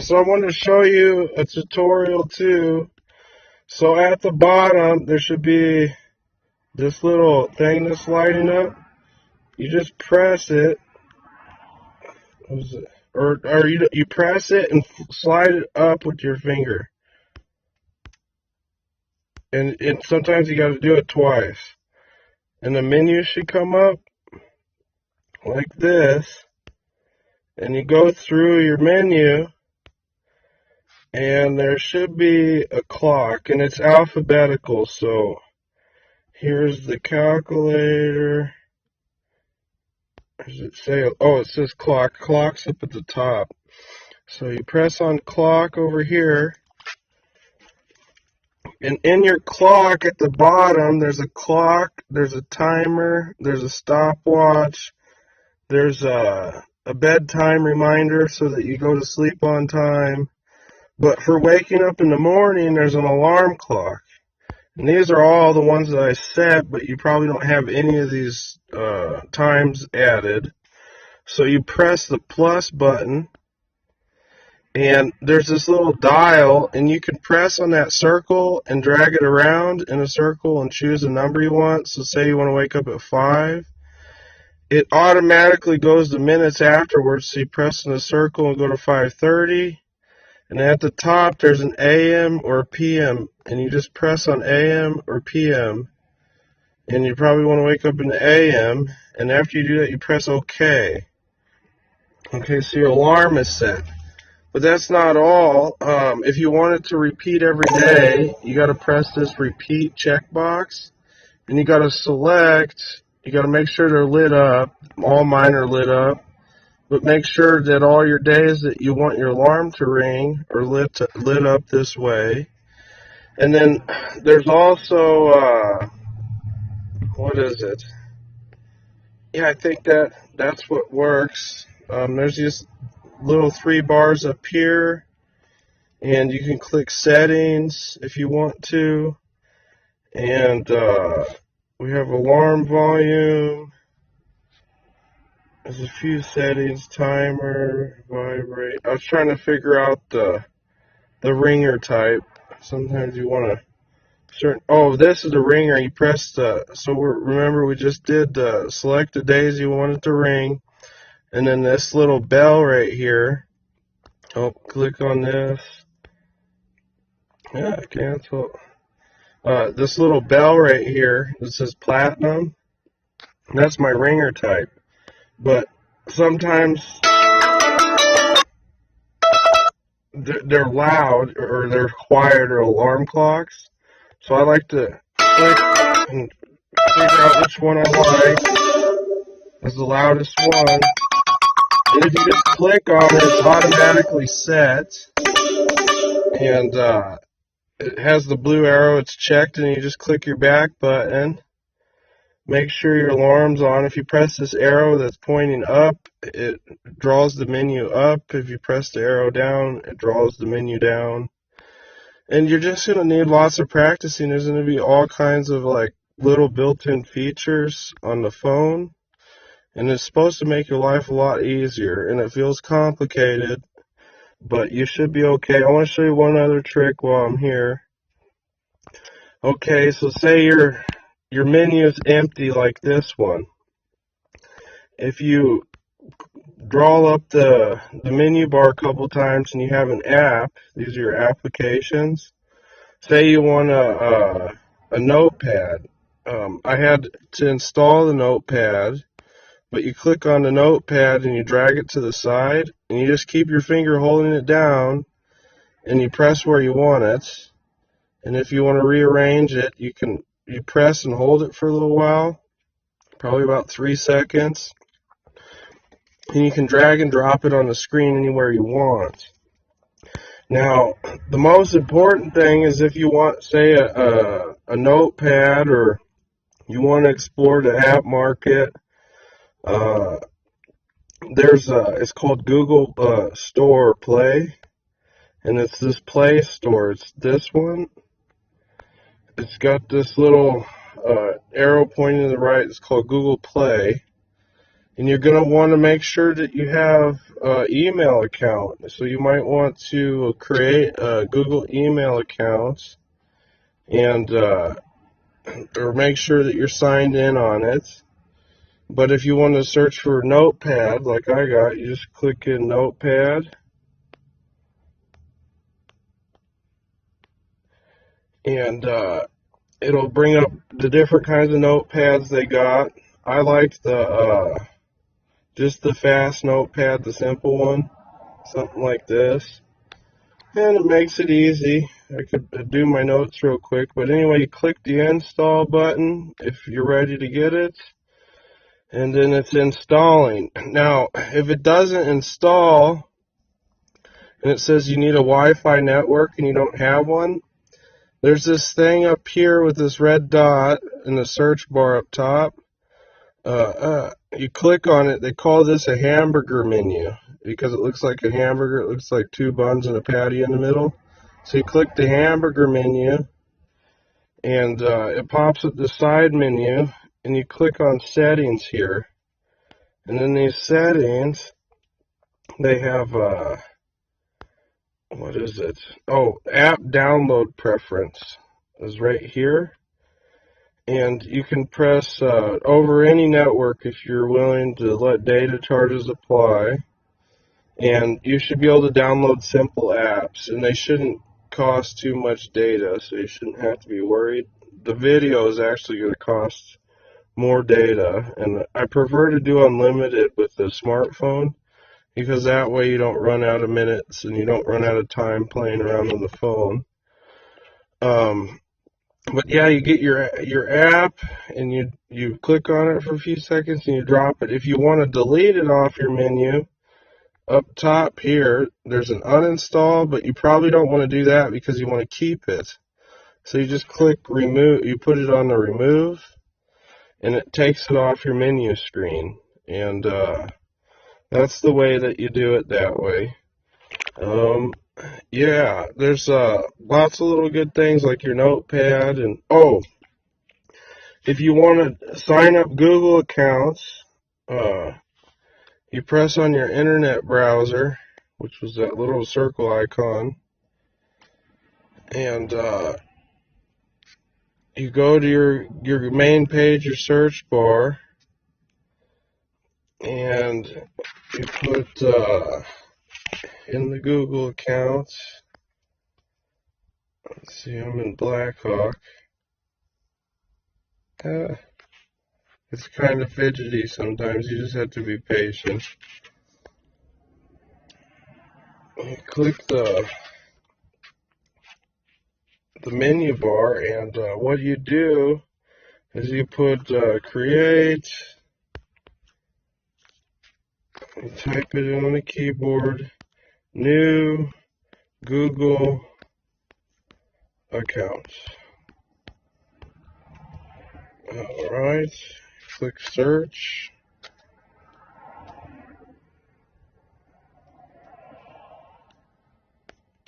So I want to show you a tutorial too. So at the bottom there should be this little thing that's lighting up. You just press it, or you press it and slide it up with your finger. And sometimes you got to do it twice. And the menu should come up like this. And you go through your menu, and there should be a clock, and it's alphabetical. So here's the calculator. Does it say? Oh, it says clock. Clock's up at the top. So you press on clock over here. And in your clock at the bottom, there's a clock, there's a timer, there's a stopwatch, there's a bedtime reminder so that you go to sleep on time. But for waking up in the morning, there's an alarm clock. And these are all the ones that I set, but you probably don't have any of these times added. So you press the plus button, and there's this little dial, and you can press on that circle and drag it around in a circle and choose a number you want. So say you want to wake up at 5. It automatically goes to minutes afterwards, so you press in the circle and go to 5:30. And at the top, there's an AM or PM, and you just press on AM or PM, and you probably want to wake up in the AM, and after you do that, you press OK. Okay, so your alarm is set. But that's not all. If you want it to repeat every day, you got to press this repeat checkbox, and you got to select, you got to make sure they're lit up. All mine are lit up. But make sure that all your days that you want your alarm to ring are lit up this way. And then there's also, what is it? Yeah, I think that's what works. There's these little 3 bars up here, and you can click settings if you want to. And we have alarm volume. There's a few settings, timer, vibrate. I was trying to figure out the ringer type. Sometimes you want to oh, this is the ringer. You press remember we just did select the days you want it to ring, and then this little bell right here. Oh, click on this. Yeah, cancel. This little bell right here that says platinum. That's my ringer type. But sometimes they're loud or they're quiet or alarm clocks. So I like to click and figure out which one I like as the loudest one. And if you just click on it, it's automatically set. And it has the blue arrow, it's checked, and you just click your back button. Make sure your alarm's on. If you press this arrow that's pointing up, it draws the menu up. If you press the arrow down, it draws the menu down. And you're just going to need lots of practicing. There's going to be all kinds of like little built-in features on the phone. And it's supposed to make your life a lot easier. And it feels complicated, but you should be okay. I want to show you one other trick while I'm here. Okay, so say your menu is empty like this one. If you draw up the menu bar a couple times and you have an app, these are your applications. Say you want a notepad. I had to install the notepad, but you click on the notepad and you drag it to the side, and you just keep your finger holding it down, and you press where you want it. And if you want to rearrange it, you press and hold it for a little while, probably about 3 seconds. And you can drag and drop it on the screen anywhere you want. Now, the most important thing is if you want, say, a notepad, or you want to explore the app market, it's called Google Store Play, and it's this Play Store. It's this one. It's got this little arrow pointing to the right. It's called Google Play. And you're going to want to make sure that you have an email account. So you might want to create a Google email account and or make sure that you're signed in on it. But if you want to search for Notepad, like I got, you just click in Notepad. And it'll bring up the different kinds of notepads they got. I like the just the fast notepad, the simple one, something like this. And it makes it easy. I could do my notes real quick, but anyway, you click the install button if you're ready to get it, and then it's installing. Now, if it doesn't install, and it says you need a Wi-Fi network and you don't have one, there's this thing up here with this red dot in the search bar up top. You click on it. They call this a hamburger menu because it looks like a hamburger. It looks like two buns and a patty in the middle. So you click the hamburger menu, and it pops up the side menu, and you click on settings here. And in these settings, they have, what is it? Oh, app download preference is right here. And you can press over any network if you're willing to let data charges apply. And you should be able to download simple apps, and they shouldn't cost too much data, so you shouldn't have to be worried. The video is actually going to cost more data, and I prefer to do unlimited with the smartphone because that way you don't run out of minutes and you don't run out of time playing around on the phone. But yeah, you get your app and you click on it for a few seconds and you drop it. If you want to delete it off your menu, up top here, there's an uninstall, but you probably don't want to do that because you want to keep it. So you just click remove, you put it on the remove, and it takes it off your menu screen. And that's the way that you do it that way. Yeah, there's lots of little good things like your notepad, and oh, if you want to sign up Google accounts, you press on your internet browser, which was that little circle icon, and you go to your main page, your search bar, and you put in the Google accounts. Let's see, I'm in Blackhawk. It's kind of fidgety sometimes. You just have to be patient. You click the menu bar, and what you do is you put create, you type it in on the keyboard, new Google account. Alright, click search.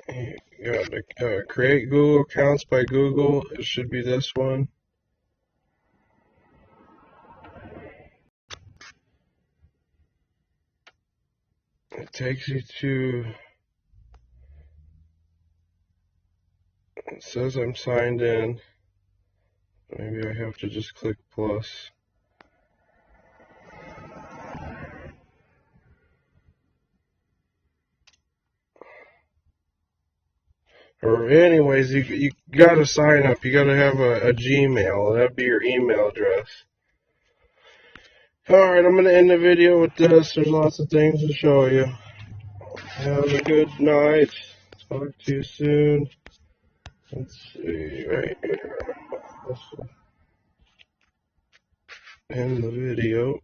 You got to create Google accounts by Google. It should be this one. It takes you to, it says I'm signed in. Maybe I have to just click plus. Or anyways, you gotta sign up. You gotta have a Gmail. That'd be your email address. Alright, I'm gonna end the video with this. There's lots of things to show you. Have a good night. Talk to you soon. Let's see, right here. Let's end the video.